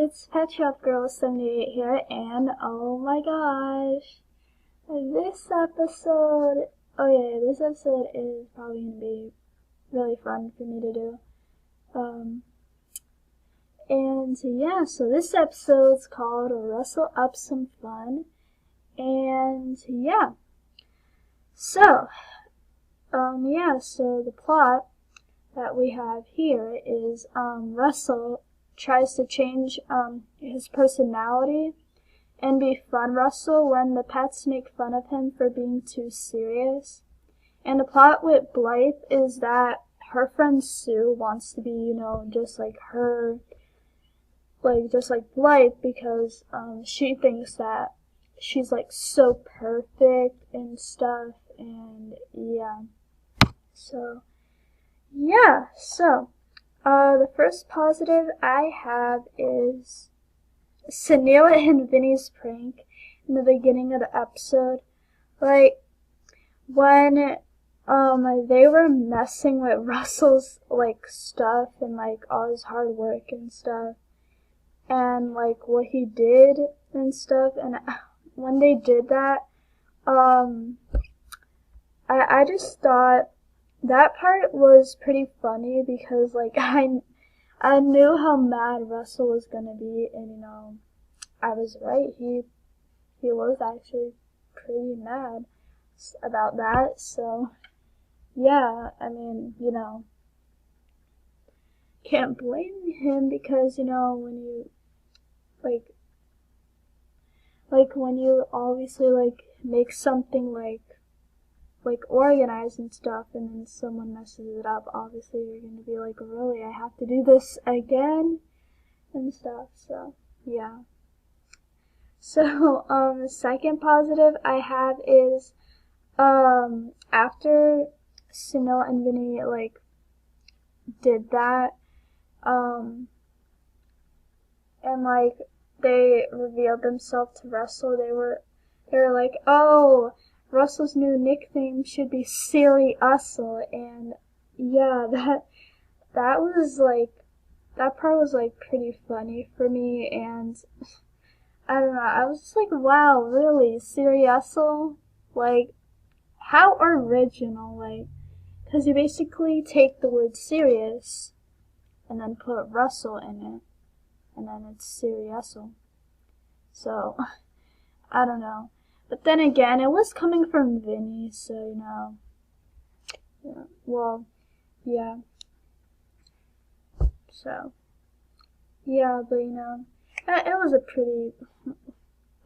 it's Pet Shop Girl 78 here, and oh my gosh, this episode, this episode is probably going to be really fun for me to do. So this episode's called Wrestle Up Some Fun, so the plot that we have here is Russell tries to change his personality and be fun Russell when the pets make fun of him for being too serious. And the plot with Blythe is that her friend Sue wants to be, just like her, just like Blythe, because she thinks that she's like so perfect and stuff, and the first positive I have is Sunil and Vinny's prank in the beginning of the episode. Like, when they were messing with Russell's stuff and all his hard work and stuff, and what he did and stuff, and when they did that, I just thought that part was pretty funny because I knew how mad Russell was gonna be, and I was right. He was actually pretty mad about that. So can't blame him because when you when you obviously make something organized and stuff, and then someone messes it up, obviously you're gonna be really, I have to do this again and stuff. So the second positive I have is after Sunil and Vinny did that, and they revealed themselves to Russell. They were like, oh, Russell's new nickname should be Siri Ussel, and that was that part was pretty funny for me, and I don't know, I was just wow, really, Siri Ussel? How original, because you basically take the word serious and then put Russell in it, and then it's Siri Ussel. So, I don't know. But then again, it was coming from Vinny, so, So, but it was a pretty,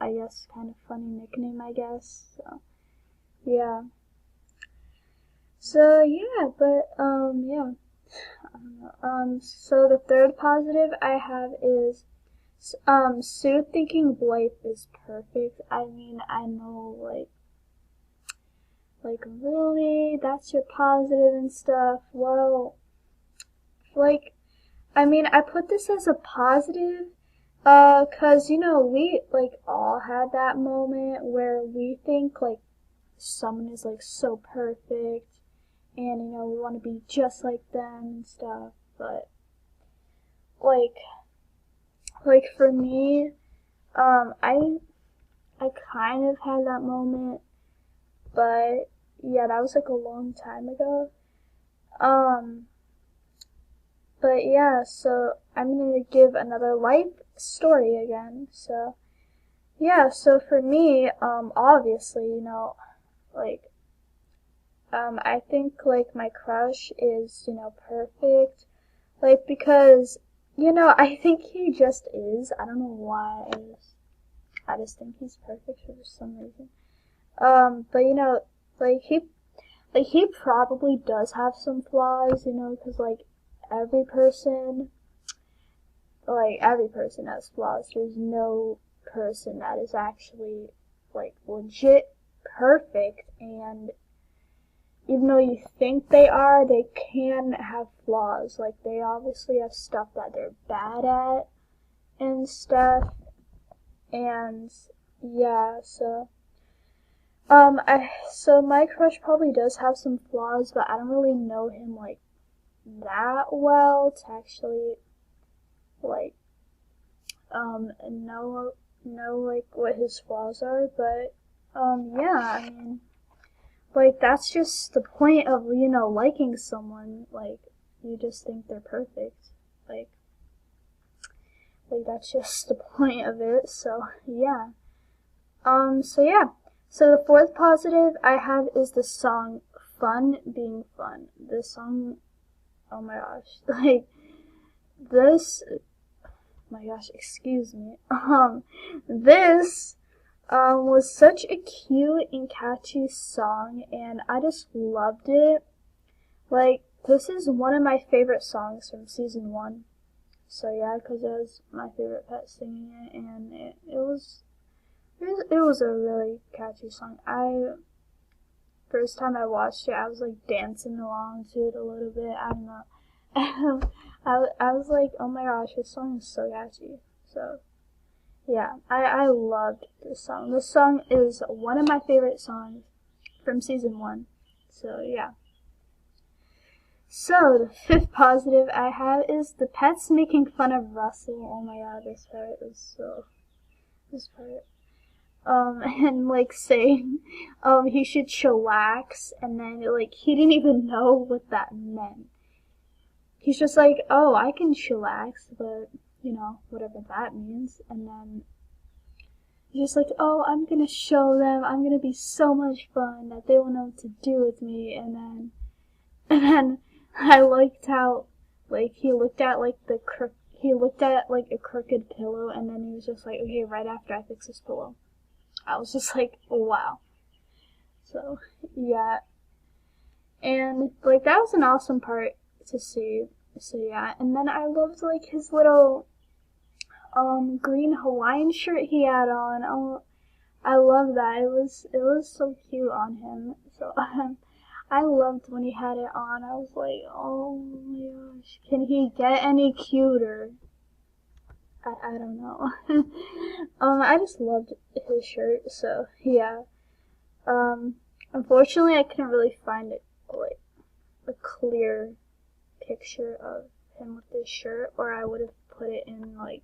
I guess, kind of funny nickname, I guess, so, So, so the third positive I have is Sue thinking Blythe is perfect. I mean, I know, really, that's your positive and stuff. Well, I put this as a positive, cause, we, all had that moment where we think, someone is, so perfect, and, we want to be just like them and stuff, but, for me, I kind of had that moment, but, that was, a long time ago, so I'm gonna give another life story again, so for me, obviously, I think, my crush is, perfect, because, I think he just is. I don't know why. I just think he's perfect for some reason. But he probably does have some flaws, because every person has flaws. There's no person that is actually legit perfect, and even though you think they are, they can have flaws. They obviously have stuff that they're bad at and stuff. And so my crush probably does have some flaws, but I don't really know him that well to actually know like what his flaws are, but yeah, I mean, like that's just the point of, you know, liking someone. Like you just think they're perfect. Like that's just the point of it. So yeah. So yeah. So the fourth positive I have is the song "Fun Being Fun." This song, oh my gosh, like this. My gosh, excuse me. This was such a cute and catchy song, and I just loved it. Like, this is one of my favorite songs from season 1. So yeah, because it was my favorite pet singing it, and it was a really catchy song. First time I watched it, I was like dancing along to it a little bit. I don't know. I was like, oh my gosh, this song is so catchy. So yeah, I loved this song. This song is one of my favorite songs from season 1. So yeah. So the fifth positive I have is the pets making fun of Russell. Oh my god, this part was so. This part. And like saying, he should chillax, and then like he didn't even know what that meant. He's just like, oh, I can chillax, but you know, whatever that means. And then he's just like, oh, I'm gonna show them, I'm gonna be so much fun that they won't know what to do with me. And then I liked how, like, he looked at like a crooked pillow, and then he was just like, okay, right after I fix this pillow. I was just like, wow. So yeah, and like that was an awesome part to see. So yeah, and then I loved like his little green Hawaiian shirt he had on. Oh, I love that. It was so cute on him. So I loved when he had it on. I was like, oh my gosh, can he get any cuter? I don't know. I just loved his shirt. So yeah. Unfortunately, I couldn't really find like a clear picture of him with this shirt, or I would have put it in like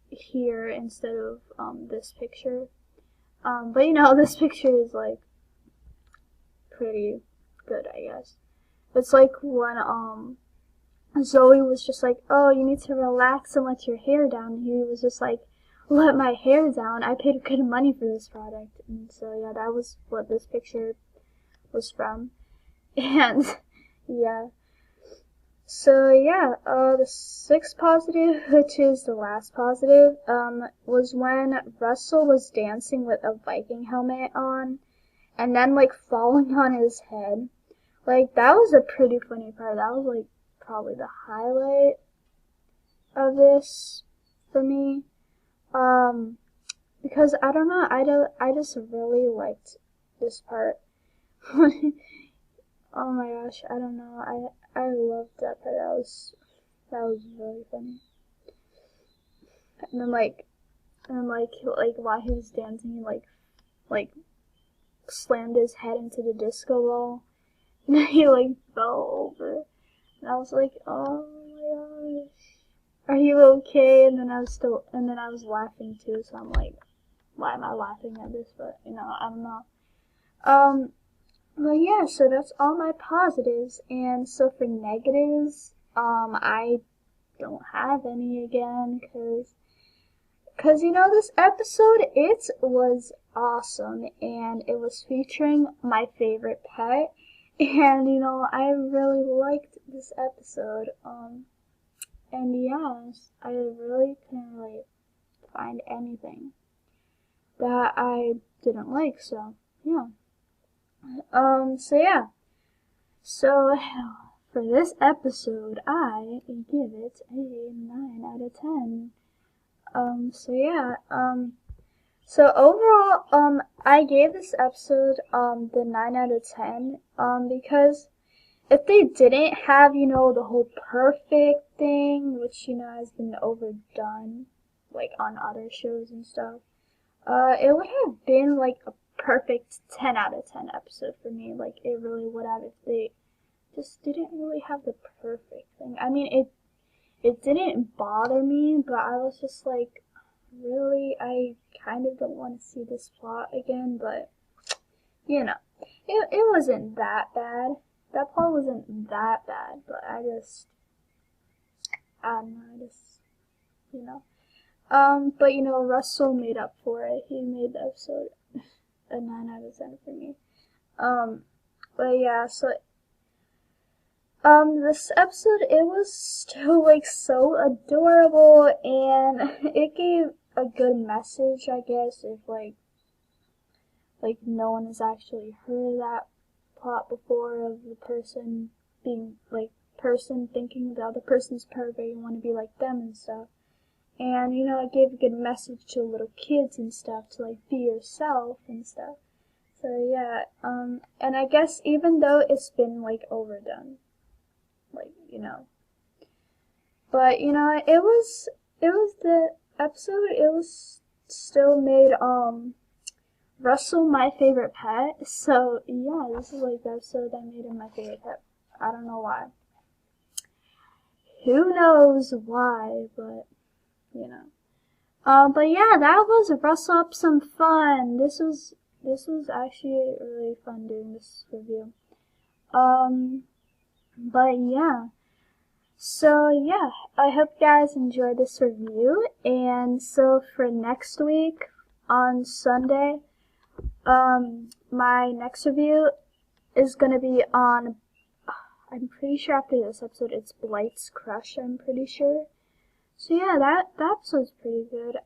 here instead of this picture. But you know, this picture is like pretty good, I guess. It's like when Zoe was just like, oh, you need to relax and let your hair down. And he was just like, let my hair down. I paid good money for this product. And so yeah, that was what this picture was from. And yeah. So yeah, the sixth positive, which is the last positive, was when Russell was dancing with a Viking helmet on, and then like falling on his head. Like that was a pretty funny part. That was like probably the highlight of this for me. Because I don't know, I just really liked this part. Oh my gosh, I don't know. I loved that part. That was really funny. And then like while he was dancing, he like slammed his head into the disco ball, and then he like fell over. And I was like, oh my gosh, are you okay? And then I was laughing too. So I'm like, why am I laughing at this? But you know, I don't know. Well, yeah, so that's all my positives, and so for negatives, I don't have any again, cause you know, this episode, it was awesome, and it was featuring my favorite pet, and you know, I really liked this episode, and yeah, I really couldn't really find anything that I didn't like, so, yeah. So yeah. So for this episode, I give it a 9 out of 10. So yeah. So overall, I gave this episode, the 9 out of 10, because if they didn't have, you know, the whole perfect thing, which, you know, has been overdone, like on other shows and stuff, it would have been like a perfect 10 out of 10 episode for me. Like, it really would have if they just didn't really have the perfect thing. I mean, it didn't bother me, but I was just like, really, I kind of don't want to see this plot again, but, you know, it wasn't that bad. That plot wasn't that bad, but I don't know, you know. But you know, Russell made up for it. He made the episode a 9 out of 10 for me. But yeah, so this episode, it was still like so adorable, and it gave a good message, I guess, if like no one has actually heard that plot before of the person being like thinking the other person's perfect and want to be like them and stuff. And you know, it gave a good message to little kids and stuff to like be yourself and stuff. So yeah, and I guess even though it's been like overdone, like, you know, but you know, it was the episode, it was still made Russell my favorite pet. So yeah, this is like the episode that made him my favorite pet. I don't know why. Who knows why, but you know. But yeah, that was Russell Up Some Fun. This was actually really fun doing this review. But yeah. So yeah, I hope you guys enjoyed this review. And so for next week on Sunday, my next review is gonna be on, I'm pretty sure after this episode it's Blight's Crush, I'm pretty sure. So yeah, that episode's pretty good.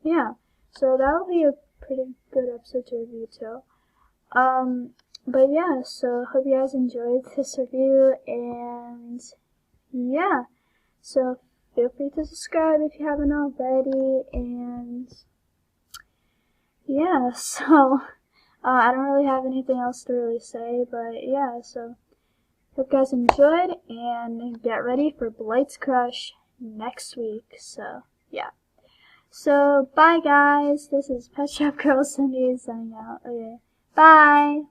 Yeah, so that'll be a pretty good episode to review too. But yeah, so hope you guys enjoyed this review, and yeah, so feel free to subscribe if you haven't already, and yeah, so I don't really have anything else to really say, but yeah, so hope you guys enjoyed, and get ready for Blight's Crush next week. So yeah, so bye guys, this is Pet Shop Girl Cindy signing out. Okay, bye.